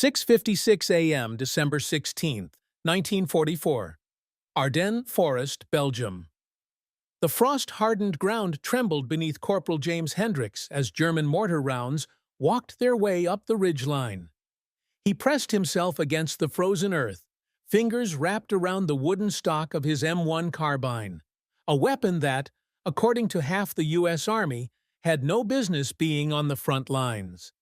6:56 a.m., December 16, 1944. Ardennes Forest, Belgium. The frost-hardened ground trembled beneath Corporal James Hendricks as German mortar rounds walked their way up the ridgeline. He pressed himself against the frozen earth, fingers wrapped around the wooden stock of his M1 Carbine, a weapon that, according to half the U.S. Army, had no business being on the front lines.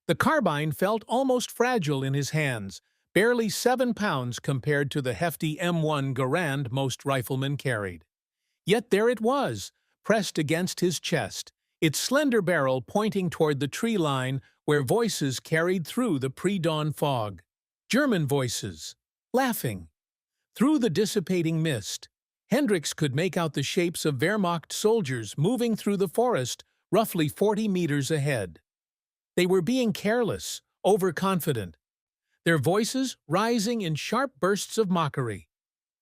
The carbine felt almost fragile in his hands, barely 7 pounds compared to the hefty M1 Garand most riflemen carried. Yet there it was, pressed against his chest, its slender barrel pointing toward the tree line where voices carried through the pre-dawn fog. German voices, laughing. Through the dissipating mist, Hendricks could make out the shapes of Wehrmacht soldiers moving through the forest roughly 40 meters ahead. They were being careless, overconfident, their voices rising in sharp bursts of mockery.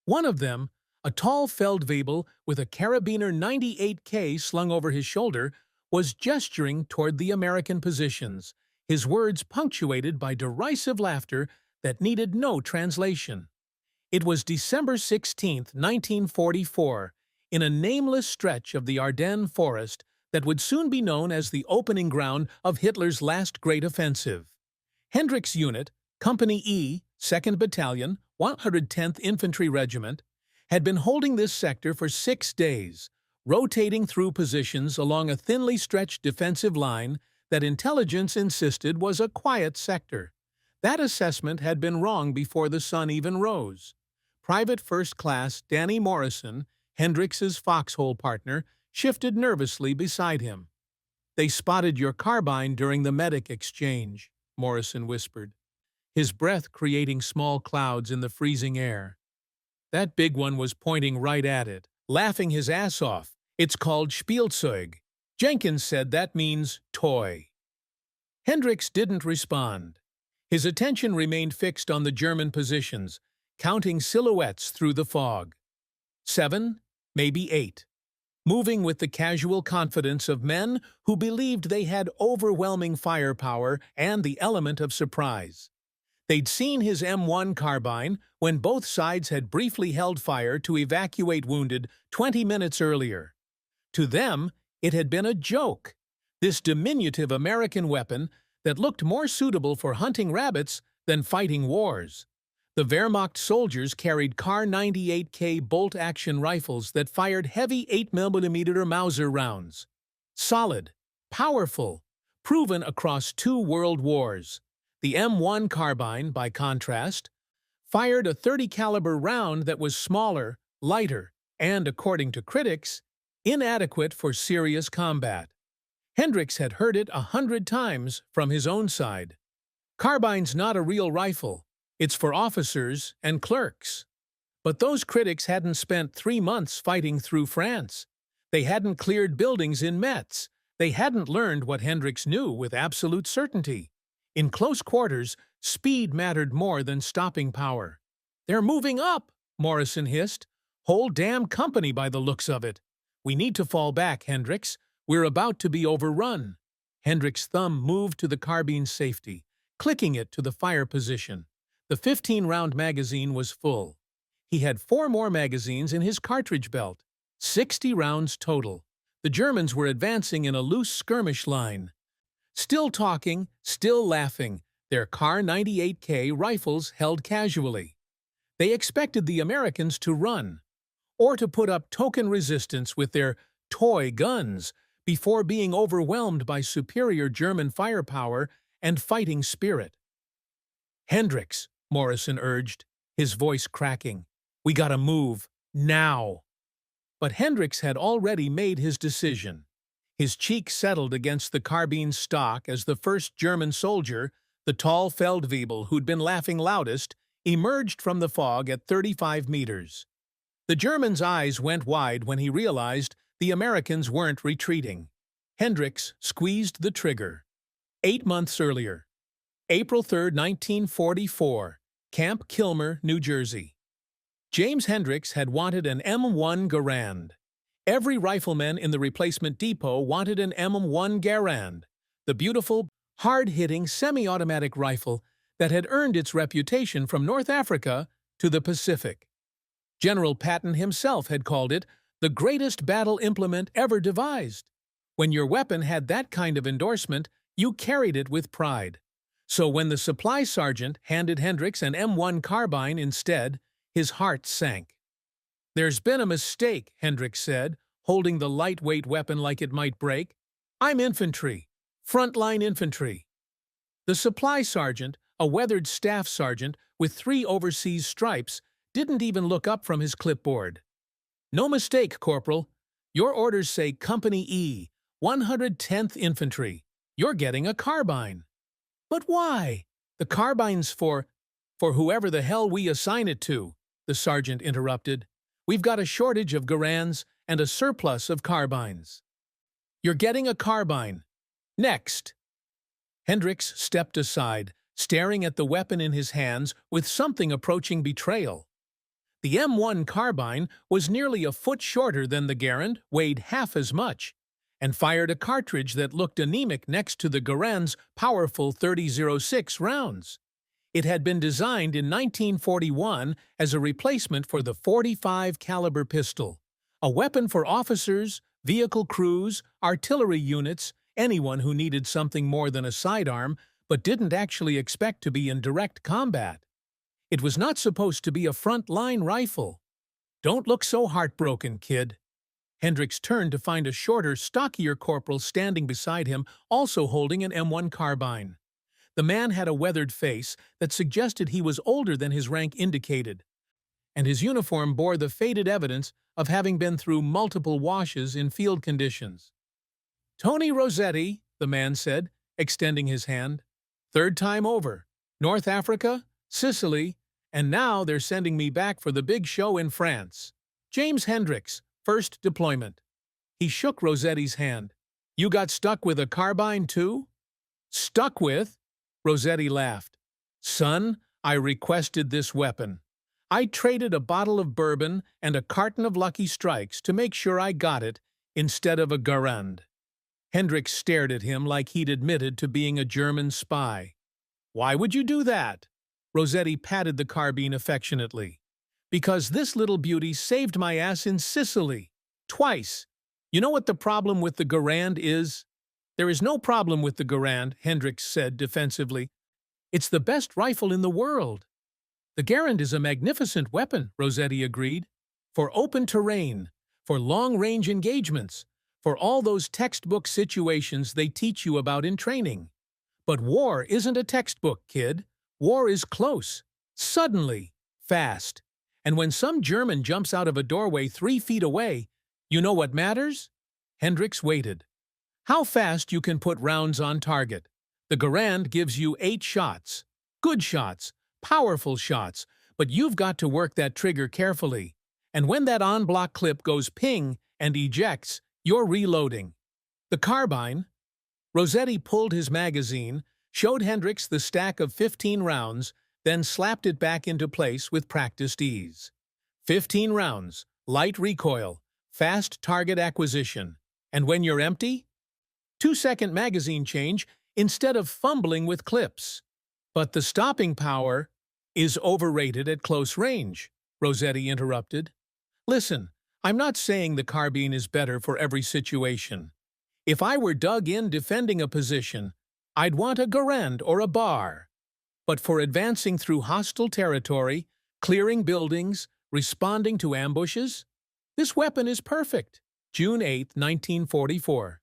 One of them, a tall Feldwebel with a carabiner 98K slung over his shoulder, was gesturing toward the American positions, his words punctuated by derisive laughter that needed no translation. It was December 16, 1944, in a nameless stretch of the Ardennes Forest that would soon be known as the opening ground of Hitler's last great offensive. Hendricks' unit, Company E, 2nd Battalion, 110th Infantry Regiment, had been holding this sector for 6 days, rotating through positions along a thinly stretched defensive line that intelligence insisted was a quiet sector. That assessment had been wrong before the sun even rose. Private First Class Danny Morrison, Hendricks's foxhole partner, shifted nervously beside him. "They spotted your carbine during the medic exchange," Morrison whispered, his breath creating small clouds in the freezing air. "That big one was pointing right at it, laughing his ass off. It's called Spielzeug. Jenkins said that means toy." Hendricks didn't respond. His attention remained fixed on the German positions, counting silhouettes through the fog. 7, maybe 8. Moving with the casual confidence of men who believed they had overwhelming firepower and the element of surprise. They'd seen his M1 carbine when both sides had briefly held fire to evacuate wounded 20 minutes earlier. To them, it had been a joke, this diminutive American weapon that looked more suitable for hunting rabbits than fighting wars. The Wehrmacht soldiers carried Kar 98K bolt-action rifles that fired heavy 8mm Mauser rounds. Solid, powerful, proven across 2 world wars. The M1 carbine, by contrast, fired a .30 caliber round that was smaller, lighter, and, according to critics, inadequate for serious combat. Hendricks had heard it 100 times from his own side. "Carbine's not a real rifle. It's for officers and clerks." But those critics hadn't spent 3 months fighting through France. They hadn't cleared buildings in Metz. They hadn't learned what Hendricks knew with absolute certainty. In close quarters, speed mattered more than stopping power. "They're moving up," Morrison hissed. "Whole damn company by the looks of it. We need to fall back, Hendricks. We're about to be overrun." Hendricks' thumb moved to the carbine's safety, clicking it to the fire position. The 15-round magazine was full. He had 4 more magazines in his cartridge belt. 60 rounds total. The Germans were advancing in a loose skirmish line. Still talking, still laughing, their Kar 98K rifles held casually. They expected the Americans to run, or to put up token resistance with their toy guns before being overwhelmed by superior German firepower and fighting spirit. "Hendricks," Morrison urged, his voice cracking. "We gotta move, now." But Hendricks had already made his decision. His cheek settled against the carbine's stock as the first German soldier, the tall Feldwebel who'd been laughing loudest, emerged from the fog at 35 meters. The German's eyes went wide when he realized the Americans weren't retreating. Hendricks squeezed the trigger. 8 months earlier, April 3, 1944, Camp Kilmer, New Jersey. James Hendricks had wanted an M1 Garand. Every rifleman in the replacement depot wanted an M1 Garand, the beautiful, hard-hitting semi-automatic rifle that had earned its reputation from North Africa to the Pacific. General Patton himself had called it the greatest battle implement ever devised. When your weapon had that kind of endorsement, you carried it with pride. So when the supply sergeant handed Hendricks an M1 Carbine instead, his heart sank. "There's been a mistake," Hendricks said, holding the lightweight weapon like it might break. "I'm infantry. Frontline infantry." The supply sergeant, a weathered staff sergeant with 3 overseas stripes, didn't even look up from his clipboard. "No mistake, Corporal. Your orders say Company E, 110th Infantry. You're getting a carbine." "But why?" "The carbine's for whoever the hell we assign it to," the sergeant interrupted. "We've got a shortage of Garands and a surplus of carbines." "You're getting a carbine. Next." Hendricks stepped aside, staring at the weapon in his hands with something approaching betrayal. The M1 Carbine was nearly a foot shorter than the Garand, weighed half as much, and fired a cartridge that looked anemic next to the Garand's powerful .30-06 rounds. It had been designed in 1941 as a replacement for the .45 caliber pistol, a weapon for officers, vehicle crews, artillery units, anyone who needed something more than a sidearm but didn't actually expect to be in direct combat. It was not supposed to be a front-line rifle. "Don't look so heartbroken, kid." Hendricks turned to find a shorter, stockier corporal standing beside him, also holding an M1 Carbine. The man had a weathered face that suggested he was older than his rank indicated, and his uniform bore the faded evidence of having been through multiple washes in field conditions. "Tony Rossetti," the man said, extending his hand. "Third time over. North Africa, Sicily, and now they're sending me back for the big show in France. James Hendricks, first deployment." He shook Rossetti's hand. "You got stuck with a carbine, too?" "Stuck with?" Rossetti laughed. "Son, I requested this weapon. I traded a bottle of bourbon and a carton of Lucky Strikes to make sure I got it instead of a Garand." Hendricks stared at him like he'd admitted to being a German spy. "Why would you do that?" Rossetti patted the carbine affectionately. "Because this little beauty saved my ass in Sicily. Twice. You know what the problem with the Garand is?" "There is no problem with the Garand," Hendricks said defensively. "It's the best rifle in the world." "The Garand is a magnificent weapon," Rossetti agreed. "For open terrain, for long-range engagements, for all those textbook situations they teach you about in training. But war isn't a textbook, kid. War is close, suddenly, fast. And when some German jumps out of a doorway 3 feet away, you know what matters?" Hendricks waited. "How fast you can put rounds on target. The Garand gives you 8 shots. Good shots, powerful shots, but you've got to work that trigger carefully. And when that en-bloc clip goes ping and ejects, you're reloading. The carbine..." Rossetti pulled his magazine, showed Hendricks the stack of 15 rounds, then slapped it back into place with practiced ease. 15 rounds, light recoil, fast target acquisition. And when you're empty? 2-second magazine change instead of fumbling with clips. "But the stopping power is overrated at close range," Rossetti interrupted. "Listen, I'm not saying the carbine is better for every situation. If I were dug in defending a position, I'd want a Garand or a bar. But for advancing through hostile territory, clearing buildings, responding to ambushes, this weapon is perfect." June 8, 1944.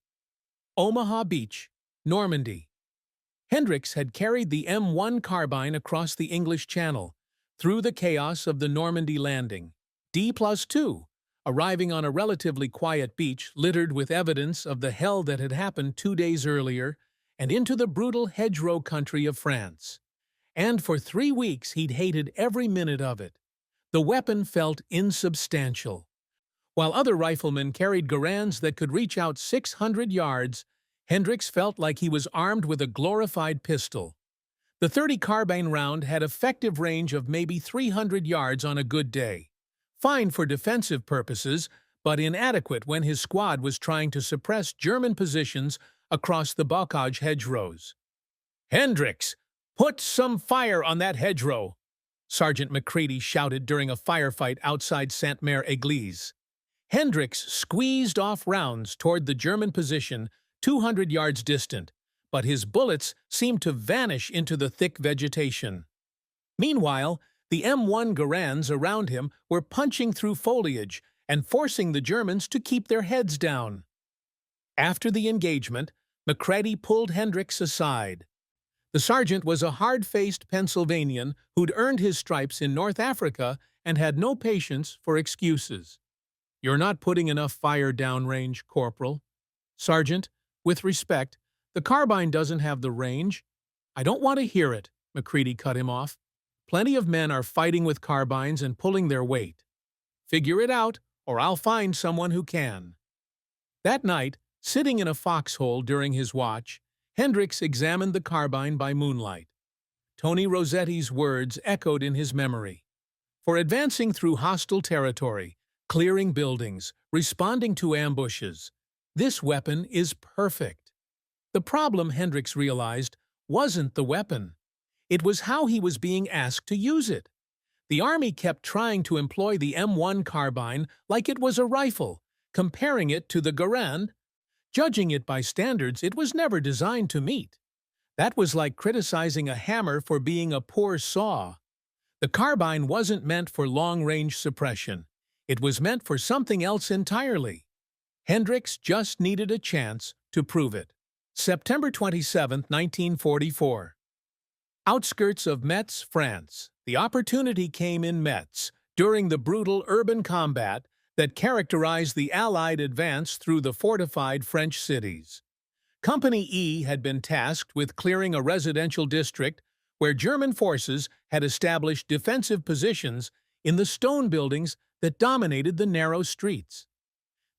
Omaha Beach, Normandy. Hendricks had carried the M1 Carbine across the English Channel, through the chaos of the Normandy landing, D+2, arriving on a relatively quiet beach littered with evidence of the hell that had happened 2 days earlier, and into the brutal hedgerow country of France. And for 3 weeks he'd hated every minute of it. The weapon felt insubstantial. While other riflemen carried Garands that could reach out 600 yards, Hendricks felt like he was armed with a glorified pistol. The .30 carbine round had effective range of maybe 300 yards on a good day. Fine for defensive purposes, but inadequate when his squad was trying to suppress German positions across the bocage hedgerows. "Hendricks, "Put some fire on that hedgerow!" Sergeant McCready shouted during a firefight outside Sainte-Mère-Église. Hendricks squeezed off rounds toward the German position 200 yards distant, but his bullets seemed to vanish into the thick vegetation. Meanwhile, the M1 Garands around him were punching through foliage and forcing the Germans to keep their heads down. After the engagement, McCready pulled Hendricks aside. The sergeant was a hard-faced Pennsylvanian who'd earned his stripes in North Africa and had no patience for excuses. "You're not putting enough fire downrange, Corporal." "Sergeant, with respect, the carbine doesn't have the range." "I don't want to hear it," McCready cut him off. "Plenty of men are fighting with carbines and pulling their weight. Figure it out, or I'll find someone who can." That night, sitting in a foxhole during his watch, Hendricks examined the carbine by moonlight. Tony Rossetti's words echoed in his memory. "For advancing through hostile territory, clearing buildings, responding to ambushes, this weapon is perfect." The problem, Hendricks realized, wasn't the weapon. It was how he was being asked to use it. The Army kept trying to employ the M1 Carbine like it was a rifle, comparing it to the Garand, judging it by standards it was never designed to meet. That was like criticizing a hammer for being a poor saw. The carbine wasn't meant for long-range suppression. It was meant for something else entirely. Hendricks just needed a chance to prove it. September 27, 1944. Outskirts of Metz, France. The opportunity came in Metz during the brutal urban combat that characterized the Allied advance through the fortified French cities. Company E had been tasked with clearing a residential district where German forces had established defensive positions in the stone buildings that dominated the narrow streets.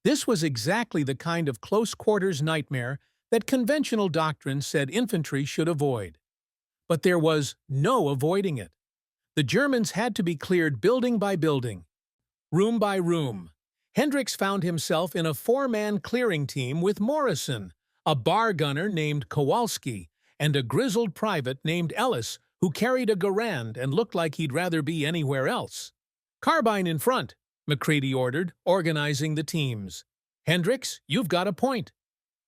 This was exactly the kind of close-quarters nightmare that conventional doctrine said infantry should avoid. But there was no avoiding it. The Germans had to be cleared building by building, room by room. Hendricks found himself in a four-man clearing team with Morrison, a bar gunner named Kowalski, and a grizzled private named Ellis who carried a Garand and looked like he'd rather be anywhere else. "Carbine in front," McCready ordered, organizing the teams. "Hendricks, you've got a point."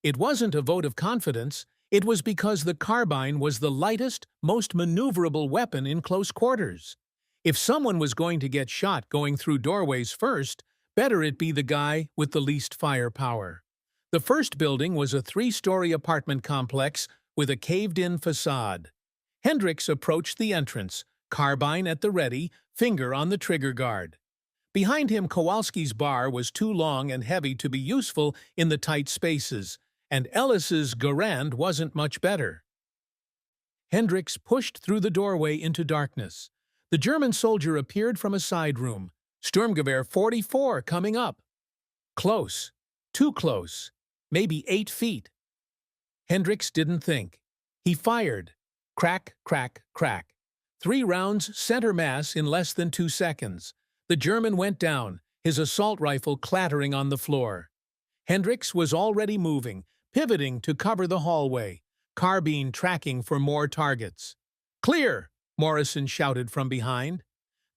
It wasn't a vote of confidence. It was because the carbine was the lightest, most maneuverable weapon in close quarters. If someone was going to get shot going through doorways first, better it be the guy with the least firepower. The first building was a three-story apartment complex with a caved-in facade. Hendricks approached the entrance, carbine at the ready, finger on the trigger guard. Behind him, Kowalski's bar was too long and heavy to be useful in the tight spaces, and Ellis's Garand wasn't much better. Hendricks pushed through the doorway into darkness. The German soldier appeared from a side room. Sturmgewehr 44 coming up. Close. Too close. Maybe 8 feet. Hendricks didn't think. He fired. Crack, crack, crack. 3 rounds center mass in less than 2 seconds. The German went down, his assault rifle clattering on the floor. Hendricks was already moving, pivoting to cover the hallway, carbine tracking for more targets. "Clear!" Morrison shouted from behind.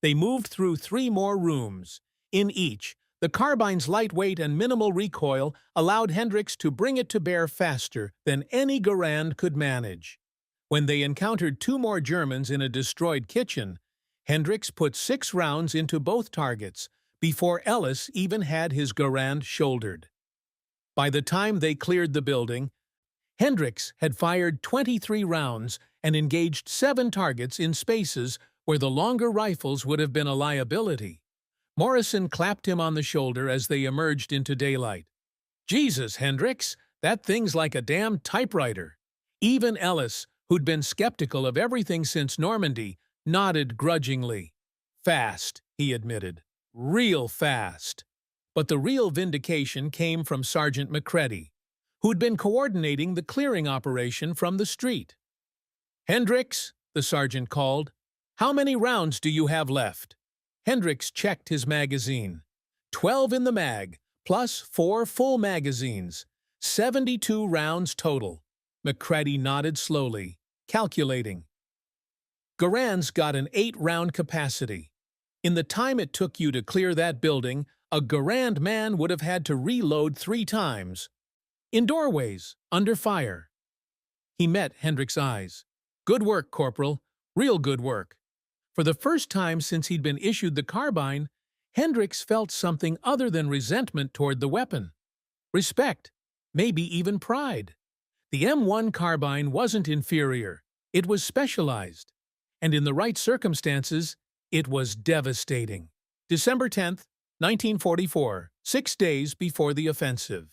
They moved through 3 more rooms. In each, the carbine's lightweight and minimal recoil allowed Hendricks to bring it to bear faster than any Garand could manage. When they encountered 2 more Germans in a destroyed kitchen, Hendricks put 6 rounds into both targets before Ellis even had his Garand shouldered. By the time they cleared the building, Hendricks had fired 23 rounds and engaged 7 targets in spaces where the longer rifles would have been a liability. Morrison clapped him on the shoulder as they emerged into daylight. "Jesus, Hendricks, that thing's like a damn typewriter." Even Ellis, who'd been skeptical of everything since Normandy, nodded grudgingly. "Fast," he admitted. "Real fast." But the real vindication came from Sergeant McCready, who'd been coordinating the clearing operation from the street. "Hendricks," the sergeant called, "how many rounds do you have left?" Hendricks checked his magazine. 12 in the mag, plus 4 full magazines. 72 rounds total. McCready nodded slowly, calculating. Garand's got an 8-round capacity. In the time it took you to clear that building, a Garand man would have had to reload 3 times. In doorways, under fire. He met Hendricks' eyes. Good work, Corporal. Real good work. For the first time since he'd been issued the carbine, Hendricks felt something other than resentment toward the weapon. Respect, maybe even pride. The M1 Carbine wasn't inferior. It was specialized. And in the right circumstances, it was devastating. December 10th, 1944, 6 days before the offensive.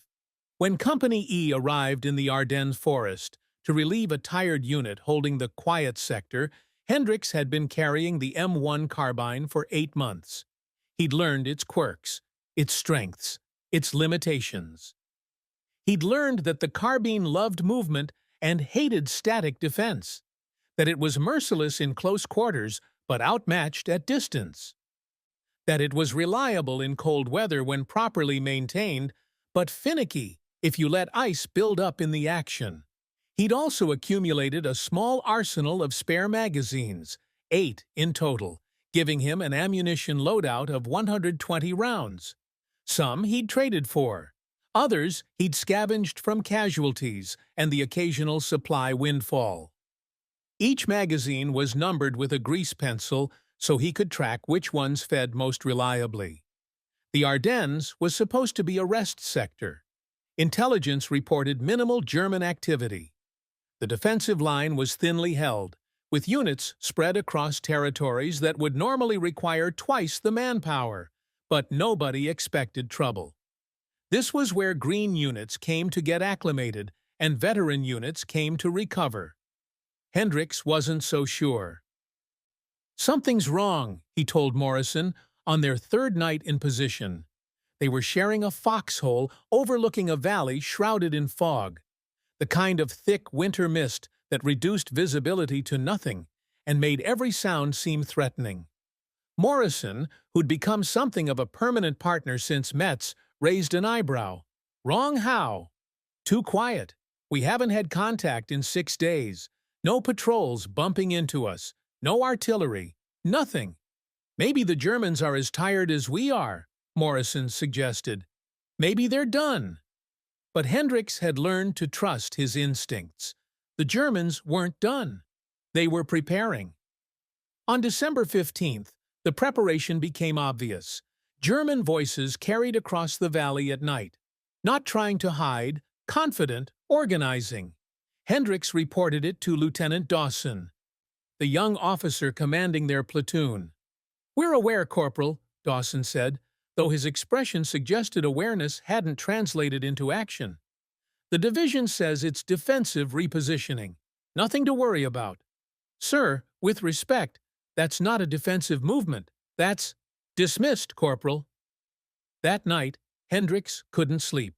When Company E arrived in the Ardennes Forest to relieve a tired unit holding the quiet sector, Hendricks had been carrying the M1 Carbine for 8 months. He'd learned its quirks, its strengths, its limitations. He'd learned that the carbine loved movement and hated static defense, that it was merciless in close quarters but outmatched at distance, that it was reliable in cold weather when properly maintained, but finicky if you let ice build up in the action. He'd also accumulated a small arsenal of spare magazines, 8 in total, giving him an ammunition loadout of 120 rounds. Some he'd traded for. Others he'd scavenged from casualties and the occasional supply windfall. Each magazine was numbered with a grease pencil so he could track which ones fed most reliably. The Ardennes was supposed to be a rest sector. Intelligence reported minimal German activity. The defensive line was thinly held, with units spread across territories that would normally require twice the manpower, but nobody expected trouble. This was where green units came to get acclimated and veteran units came to recover. Hendricks wasn't so sure. "Something's wrong," he told Morrison on their 3rd night in position. They were sharing a foxhole overlooking a valley shrouded in fog, the kind of thick winter mist that reduced visibility to nothing and made every sound seem threatening. Morrison, who'd become something of a permanent partner since Metz, raised an eyebrow. "Wrong how?" "Too quiet. We haven't had contact in 6 days. No patrols bumping into us. No artillery. Nothing." "Maybe the Germans are as tired as we are," Morrison suggested. "Maybe they're done." But Hendricks had learned to trust his instincts. The Germans weren't done. They were preparing. On December 15th, the preparation became obvious. German voices carried across the valley at night. Not trying to hide, confident, organizing. Hendricks reported it to Lieutenant Dawson, the young officer commanding their platoon. "We're aware, Corporal," Dawson said, though his expression suggested awareness hadn't translated into action. "The division says it's defensive repositioning. Nothing to worry about." "Sir, with respect, that's not a defensive movement. That's—" "Dismissed, Corporal." That night, Hendricks couldn't sleep.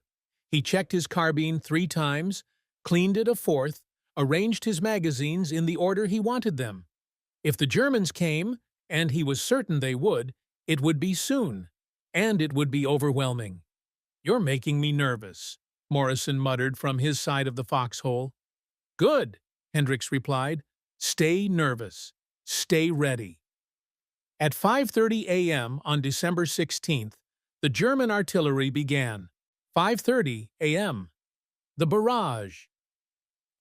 He checked his carbine 3 times, cleaned it a 4th, arranged his magazines in the order he wanted them. If the Germans came, and he was certain they would, it would be soon, and it would be overwhelming. "You're making me nervous," Morrison muttered from his side of the foxhole. "Good," Hendricks replied. "Stay nervous. Stay ready." At 5:30 a.m. on December 16th, the German artillery began. 5:30 a.m. The barrage.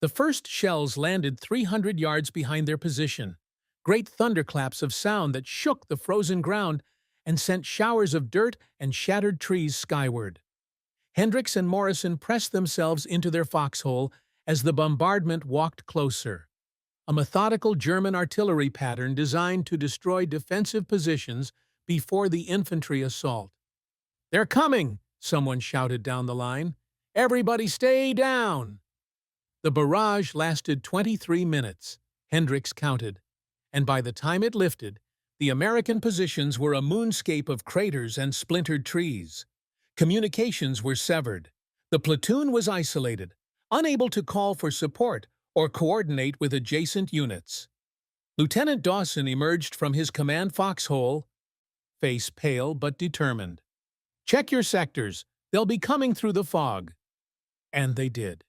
The first shells landed 300 yards behind their position, great thunderclaps of sound that shook the frozen ground and sent showers of dirt and shattered trees skyward. Hendricks and Morrison pressed themselves into their foxhole as the bombardment walked closer. A methodical German artillery pattern designed to destroy defensive positions before the infantry assault. "They're coming!" someone shouted down the line. "Everybody stay down!" The barrage lasted 23 minutes, Hendricks counted, and by the time it lifted, the American positions were a moonscape of craters and splintered trees. Communications were severed. The platoon was isolated, unable to call for support or coordinate with adjacent units. Lieutenant Dawson emerged from his command foxhole, face pale but determined. "Check your sectors. They'll be coming through the fog." And they did.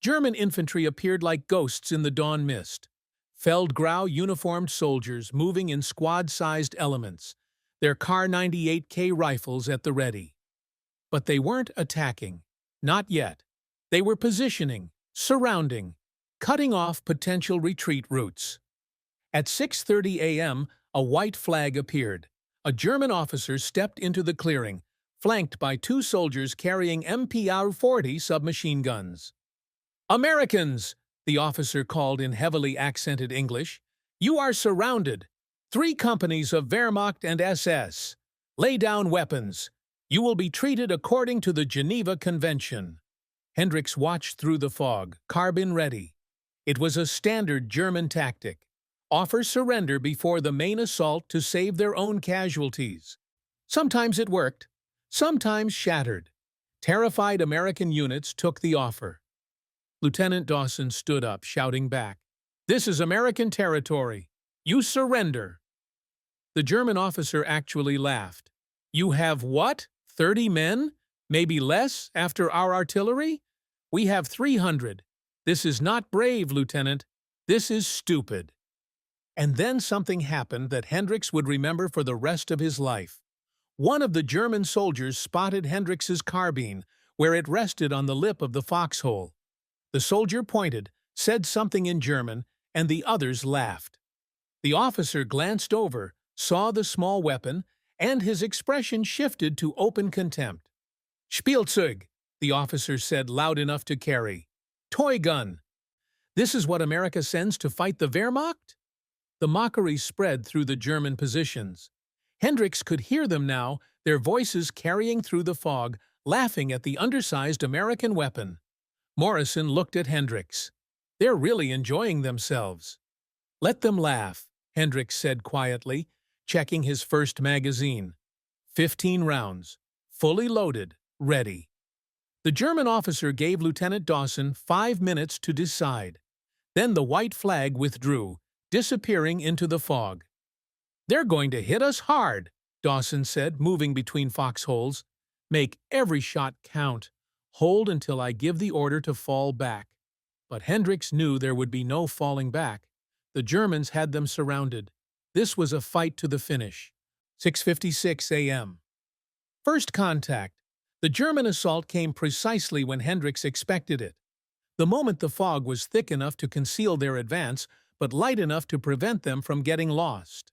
German infantry appeared like ghosts in the dawn mist. Feldgrau uniformed soldiers moving in squad-sized elements, their Kar 98K rifles at the ready. But they weren't attacking. Not yet. They were positioning, surrounding, cutting off potential retreat routes. At 6:30 a.m., a white flag appeared. A German officer stepped into the clearing, flanked by two soldiers carrying MPR-40 submachine guns. "Americans!" the officer called in heavily accented English. "You are surrounded. 3 companies of Wehrmacht and SS. Lay down weapons. You will be treated according to the Geneva Convention." Hendricks watched through the fog, carbine ready. It was a standard German tactic. Offer surrender before the main assault to save their own casualties. Sometimes it worked, sometimes shattered. Terrified American units took the offer. Lieutenant Dawson stood up, shouting back, "This is American territory. You surrender." The German officer actually laughed. "You have what? 30 men? Maybe less after our artillery? We have 300. This is not brave, Lieutenant. This is stupid." And then something happened that Hendricks would remember for the rest of his life. One of the German soldiers spotted Hendricks's carbine, where it rested on the lip of the foxhole. The soldier pointed, said something in German, and the others laughed. The officer glanced over, saw the small weapon, and his expression shifted to open contempt. "Spielzeug," the officer said loud enough to carry. "Toy gun. This is what America sends to fight the Wehrmacht?" The mockery spread through the German positions. Hendricks could hear them now, their voices carrying through the fog, laughing at the undersized American weapon. Morrison looked at Hendricks. "They're really enjoying themselves." "Let them laugh," Hendricks said quietly, checking his first magazine. 15 rounds, fully loaded, ready. The German officer gave Lieutenant Dawson 5 minutes to decide. Then the white flag withdrew, disappearing into the fog. "They're going to hit us hard," Dawson said, moving between foxholes. "Make every shot count. Hold until I give the order to fall back." But Hendricks knew there would be no falling back. The Germans had them surrounded. This was a fight to the finish. 6:56 a.m. First contact. The German assault came precisely when Hendricks expected it. The moment the fog was thick enough to conceal their advance, but light enough to prevent them from getting lost.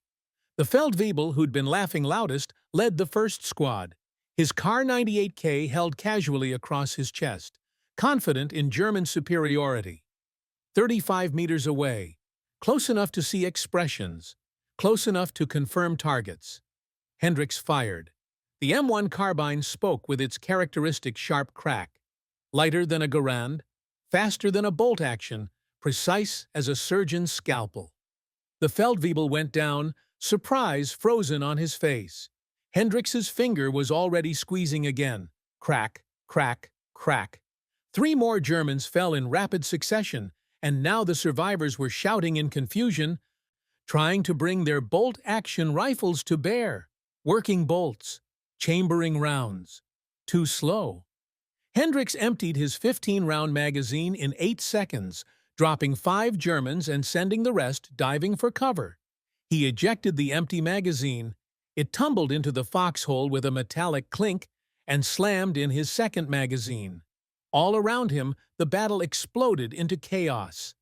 The Feldwebel, who'd been laughing loudest, led the first squad. His Kar 98K held casually across his chest, confident in German superiority. 35 meters away, close enough to see expressions, close enough to confirm targets. Hendricks fired. The M1 Carbine spoke with its characteristic sharp crack. Lighter than a Garand, faster than a bolt action, precise as a surgeon's scalpel. The Feldwebel went down, surprise frozen on his face. Hendricks's finger was already squeezing again. Crack, crack, crack. 3 more Germans fell in rapid succession, and now the survivors were shouting in confusion, trying to bring their bolt-action rifles to bear. Working bolts, chambering rounds. Too slow. Hendricks emptied his 15-round magazine in 8 seconds, dropping 5 Germans and sending the rest diving for cover. He ejected the empty magazine. It tumbled into the foxhole with a metallic clink and slammed in his second magazine. All around him, the battle exploded into chaos.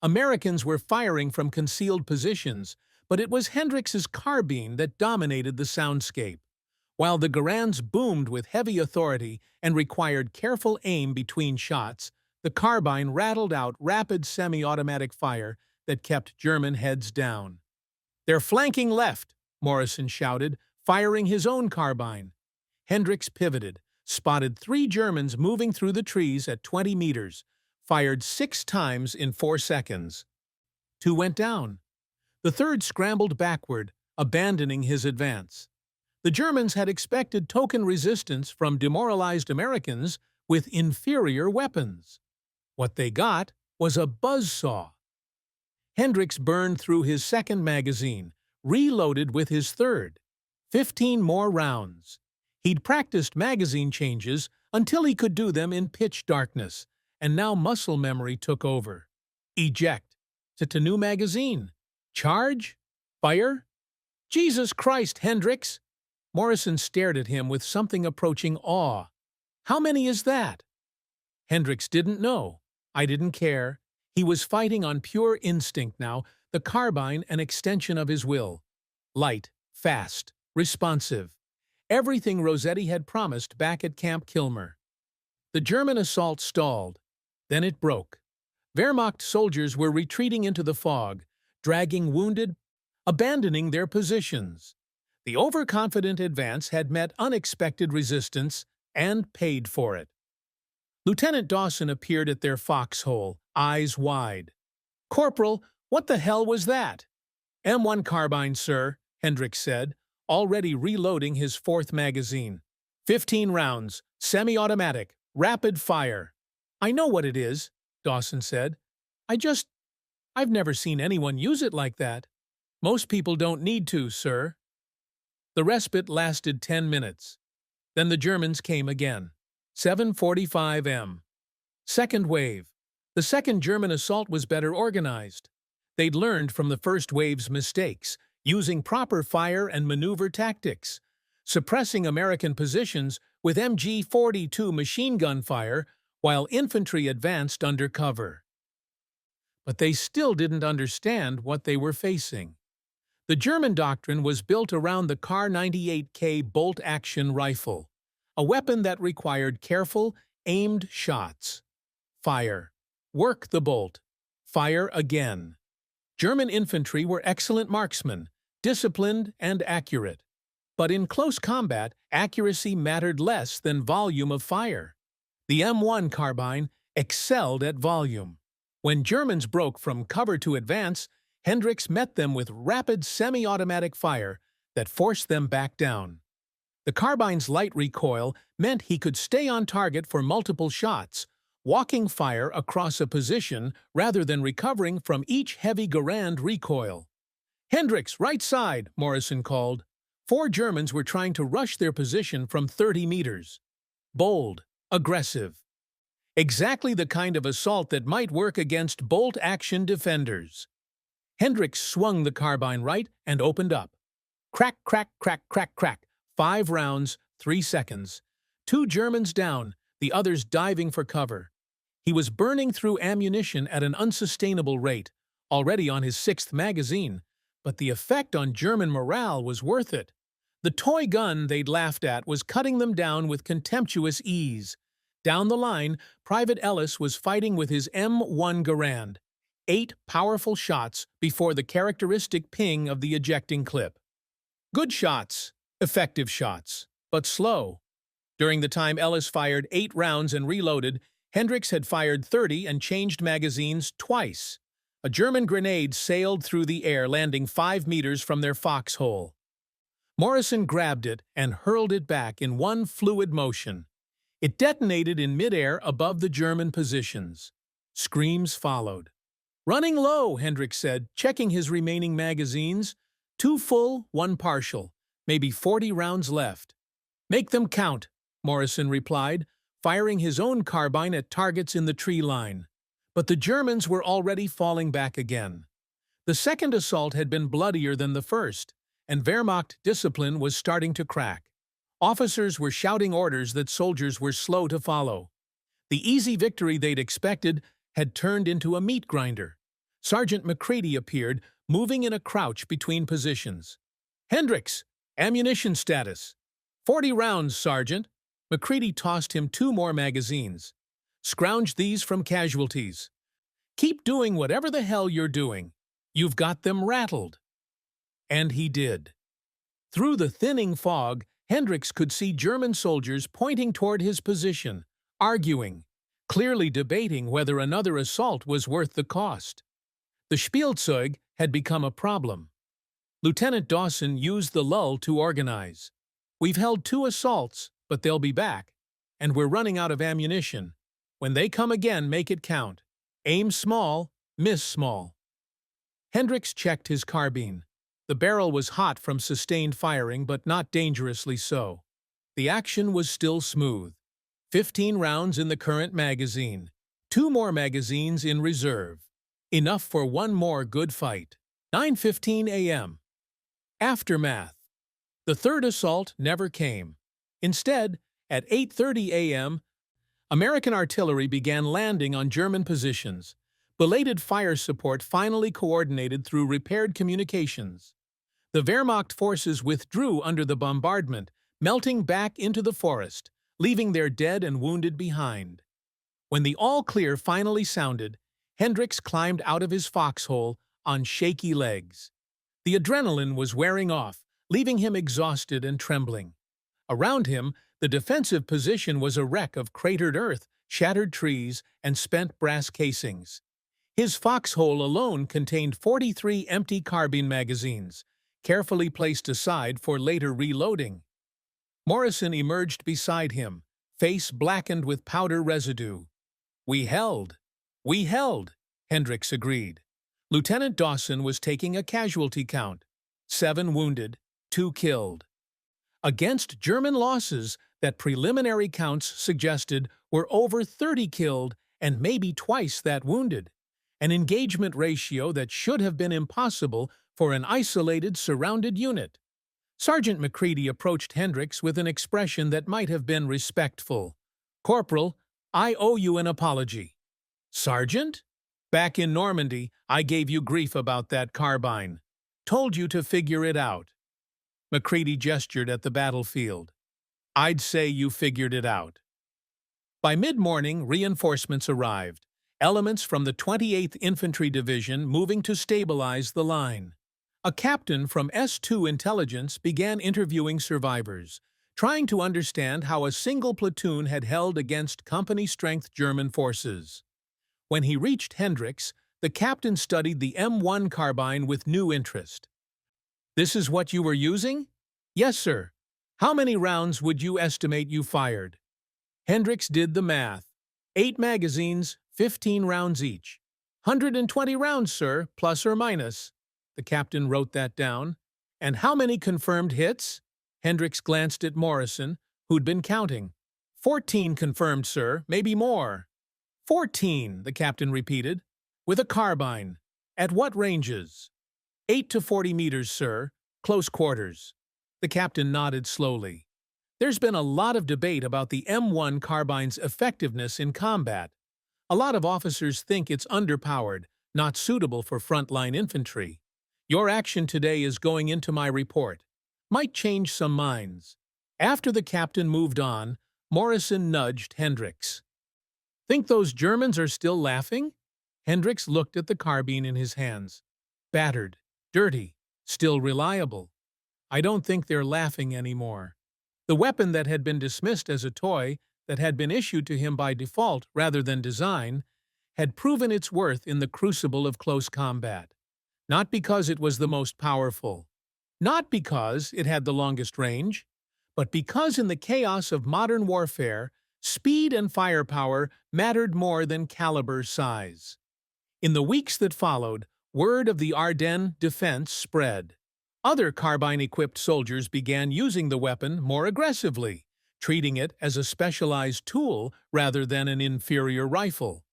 Americans were firing from concealed positions, but it was Hendricks's carbine that dominated the soundscape. While the Garands boomed with heavy authority and required careful aim between shots, the carbine rattled out rapid semi-automatic fire that kept German heads down. "They're flanking left," Morrison shouted, firing his own carbine. Hendricks pivoted, spotted 3 Germans moving through the trees at 20 meters, fired 6 times in 4 seconds. 2 went down. The third scrambled backward, abandoning his advance. The Germans had expected token resistance from demoralized Americans with inferior weapons. What they got was a buzzsaw. Hendricks burned through his second magazine, reloaded with his third. 15 more rounds. He'd practiced magazine changes until he could do them in pitch darkness, and now muscle memory took over. Eject. to new magazine. Charge? Fire? Jesus Christ, Hendricks! Morrison stared at him with something approaching awe. How many is that? Hendricks didn't know. I didn't care. He was fighting on pure instinct now, the carbine an extension of his will. Light, fast, responsive. Everything Rossetti had promised back at Camp Kilmer. The German assault stalled. Then it broke. Wehrmacht soldiers were retreating into the fog, dragging wounded, abandoning their positions. The overconfident advance had met unexpected resistance and paid for it. Lieutenant Dawson appeared at their foxhole, eyes wide. "Corporal, what the hell was that?" "M1 Carbine, sir," Hendricks said, already reloading his fourth magazine. 15 rounds, semi-automatic, rapid fire. "I know what it is," Dawson said. I've never seen anyone use it like that." "Most people don't need to, sir." The respite lasted 10 minutes. Then the Germans came again. 7:45 m. Second wave. The second German assault was better organized. They'd learned from the first wave's mistakes, using proper fire and maneuver tactics, suppressing American positions with MG-42 machine gun fire while infantry advanced under cover. But they still didn't understand what they were facing. The German doctrine was built around the Kar-98K bolt-action rifle, a weapon that required careful, aimed shots. Fire. Work the bolt. Fire again. German infantry were excellent marksmen, disciplined and accurate. But in close combat, accuracy mattered less than volume of fire. The M1 Carbine excelled at volume. When Germans broke from cover to advance, Hendricks met them with rapid semi-automatic fire that forced them back down. The carbine's light recoil meant he could stay on target for multiple shots, walking fire across a position rather than recovering from each heavy Garand recoil. "Hendricks, right side," Morrison called. 4 Germans were trying to rush their position from 30 meters. Bold, aggressive. Exactly the kind of assault that might work against bolt-action defenders. Hendricks swung the carbine right and opened up. Crack, crack, crack, crack, crack. 5 rounds, 3 seconds. 2 Germans down, the others diving for cover. He was burning through ammunition at an unsustainable rate, already on his 6th magazine, but the effect on German morale was worth it. The toy gun they'd laughed at was cutting them down with contemptuous ease. Down the line, Private Ellis was fighting with his M1 Garand. 8 powerful shots before the characteristic ping of the ejecting clip. Good shots, effective shots, but slow. During the time Ellis fired 8 rounds and reloaded, Hendricks had fired 30 and changed magazines twice. A German grenade sailed through the air, landing 5 meters from their foxhole. Morrison grabbed it and hurled it back in one fluid motion. It detonated in midair above the German positions. Screams followed. "Running low," Hendricks said, checking his remaining magazines. 2 full, 1 partial. Maybe 40 rounds left. "Make them count," Morrison replied, firing his own carbine at targets in the tree line. But the Germans were already falling back again. The second assault had been bloodier than the first, and Wehrmacht discipline was starting to crack. Officers were shouting orders that soldiers were slow to follow. The easy victory they'd expected had turned into a meat grinder. Sergeant McCready appeared, moving in a crouch between positions. "Hendricks, ammunition status." 40 rounds, Sergeant." McCready tossed him 2 more magazines. "Scrounge these from casualties. Keep doing whatever the hell you're doing. You've got them rattled." And he did. Through the thinning fog, Hendricks could see German soldiers pointing toward his position, arguing, clearly debating whether another assault was worth the cost. The Spielzeug had become a problem. Lieutenant Dawson used the lull to organize. "We've held 2 assaults, but they'll be back, and we're running out of ammunition. When they come again, make it count. Aim small, miss small." Hendricks checked his carbine. The barrel was hot from sustained firing, but not dangerously so. The action was still smooth. 15 rounds in the current magazine. 2 more magazines in reserve. Enough for one more good fight. 9:15 a.m. Aftermath. The third assault never came. Instead, at 8:30 a.m., American artillery began landing on German positions. Belated fire support finally coordinated through repaired communications. The Wehrmacht forces withdrew under the bombardment, melting back into the forest, leaving their dead and wounded behind. When the all-clear finally sounded, Hendricks climbed out of his foxhole on shaky legs. The adrenaline was wearing off, leaving him exhausted and trembling. Around him, the defensive position was a wreck of cratered earth, shattered trees, and spent brass casings. His foxhole alone contained 43 empty carbine magazines, carefully placed aside for later reloading. Morrison emerged beside him, face blackened with powder residue. "We held. We held," Hendricks agreed. Lieutenant Dawson was taking a casualty count. 7 wounded, 2 killed. Against German losses that preliminary counts suggested were over 30 killed and maybe twice that wounded, an engagement ratio that should have been impossible for an isolated, surrounded unit. Sergeant McCready approached Hendricks with an expression that might have been respectful. "Corporal, I owe you an apology." "Sergeant? Back in Normandy, I gave you grief about that carbine. Told you to figure it out." McCready gestured at the battlefield. "I'd say you figured it out." By mid-morning, reinforcements arrived, elements from the 28th Infantry Division moving to stabilize the line. A captain from S2 Intelligence began interviewing survivors, trying to understand how a single platoon had held against company-strength German forces. When he reached Hendricks, the captain studied the M1 Carbine with new interest. "This is what you were using?" "Yes, sir." "How many rounds would you estimate you fired?" Hendricks did the math. 8 magazines, 15 rounds each. "120 rounds, sir, plus or minus." The captain wrote that down. "And how many confirmed hits?" Hendricks glanced at Morrison, who'd been counting. 14 confirmed, sir, maybe more." 14, the captain repeated. "With a carbine. At what ranges?" 8 to 40 meters, sir. Close quarters." The captain nodded slowly. "There's been a lot of debate about the M1 Carbine's effectiveness in combat. A lot of officers think it's underpowered, not suitable for frontline infantry. Your action today is going into my report. Might change some minds." After the captain moved on, Morrison nudged Hendricks. "Think those Germans are still laughing?" Hendricks looked at the carbine in his hands. "Battered, dirty, still reliable. I don't think they're laughing anymore." The weapon that had been dismissed as a toy, that had been issued to him by default rather than design, had proven its worth in the crucible of close combat. Not because it was the most powerful, not because it had the longest range, but because in the chaos of modern warfare, speed and firepower mattered more than caliber size. In the weeks that followed, word of the Ardennes defense spread. Other carbine-equipped soldiers began using the weapon more aggressively, treating it as a specialized tool rather than an inferior rifle.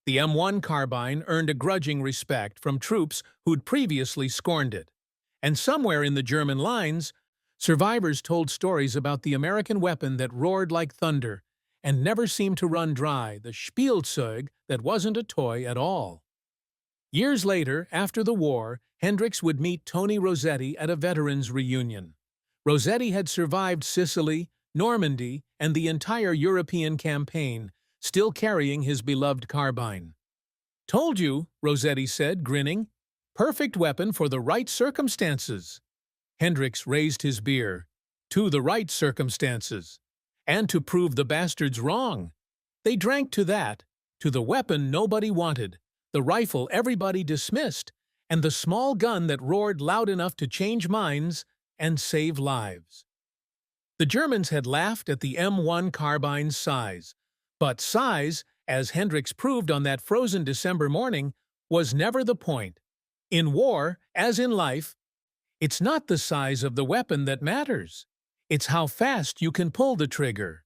The M1 Carbine earned a grudging respect from troops who'd previously scorned it. And somewhere in the German lines, survivors told stories about the American weapon that roared like thunder and never seemed to run dry, the Spielzeug that wasn't a toy at all. Years later, after the war, Hendricks would meet Tony Rossetti at a veterans' reunion. Rossetti had survived Sicily, Normandy, and the entire European campaign, still carrying his beloved carbine. "Told you," Rossetti said, grinning. "Perfect weapon for the right circumstances." Hendricks raised his beer. "To the right circumstances. And to prove the bastards wrong." They drank to that, to the weapon nobody wanted, the rifle everybody dismissed, and the small gun that roared loud enough to change minds and save lives. The Germans had laughed at the M1 Carbine's size, but size, as Hendricks proved on that frozen December morning, was never the point. In war, as in life, it's not the size of the weapon that matters. It's how fast you can pull the trigger.